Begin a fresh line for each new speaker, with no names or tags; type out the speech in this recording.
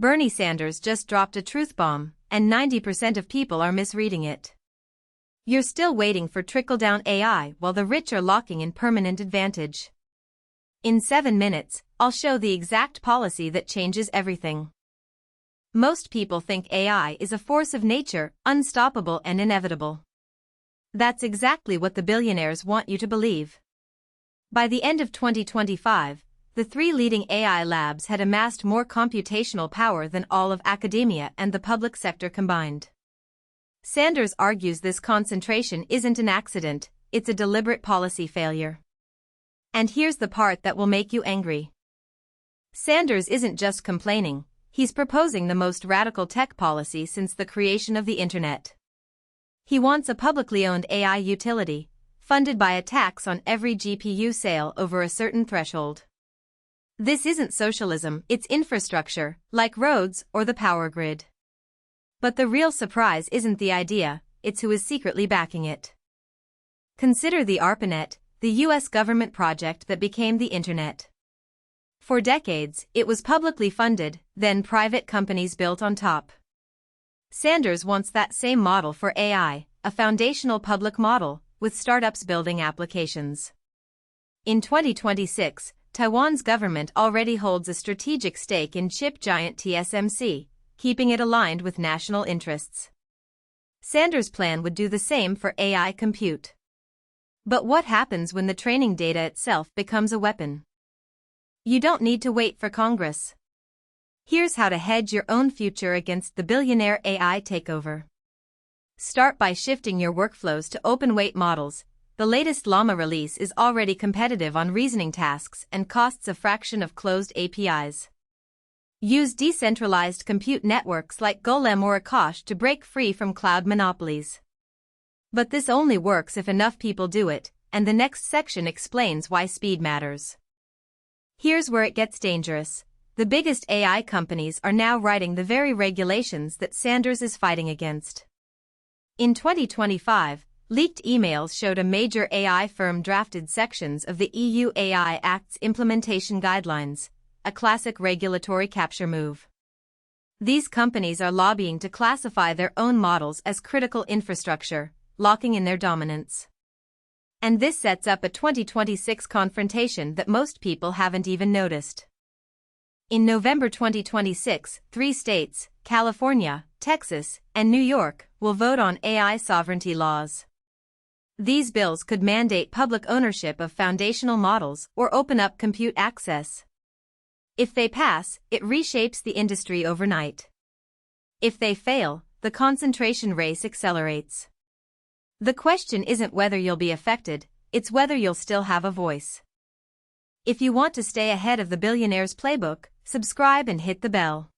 Bernie Sanders just dropped a truth bomb, and 90% of people are misreading it. You're still waiting for trickle-down AI while the rich are locking in permanent advantage. In 7 minutes, I'll show the exact policy that changes everything. Most people think AI is a force of nature, unstoppable and inevitable. That's exactly what the billionaires want you to believe. By the end of 2025, the 3 leading AI labs had amassed more computational power than all of academia and the public sector combined. Sanders argues this concentration isn't an accident, it's a deliberate policy failure. And here's the part that will make you angry. Sanders isn't just complaining, he's proposing the most radical tech policy since the creation of the internet. He wants a publicly owned AI utility, funded by a tax on every GPU sale over a certain threshold. This isn't socialism, it's infrastructure, like roads or the power grid. But the real surprise isn't the idea, it's who is secretly backing it. Consider the ARPANET, the US government project that became the internet. For decades, it was publicly funded, then private companies built on top. Sanders wants that same model for AI, a foundational public model, with startups building applications. In 2026, Taiwan's government already holds a strategic stake in chip giant TSMC, keeping it aligned with national interests. Sanders' plan would do the same for AI compute. But what happens when the training data itself becomes a weapon? You don't need to wait for Congress. Here's how to hedge your own future against the billionaire AI takeover. Start by shifting your workflows to open-weight models. The latest Llama release is already competitive on reasoning tasks and costs a fraction of closed APIs. Use decentralized compute networks like Golem or Akash to break free from cloud monopolies. But this only works if enough people do it, and the next section explains why speed matters. Here's where it gets dangerous. The biggest AI companies are now writing the very regulations that Sanders is fighting against. In 2025, leaked emails showed a major AI firm drafted sections of the EU AI Act's implementation guidelines, a classic regulatory capture move. These companies are lobbying to classify their own models as critical infrastructure, locking in their dominance. And this sets up a 2026 confrontation that most people haven't even noticed. In November 2026, 3 states, California, Texas, and New York, will vote on AI sovereignty laws. These bills could mandate public ownership of foundational models or open up compute access. If they pass, it reshapes the industry overnight. If they fail, the concentration race accelerates. The question isn't whether you'll be affected, it's whether you'll still have a voice. If you want to stay ahead of the billionaire's playbook, subscribe and hit the bell.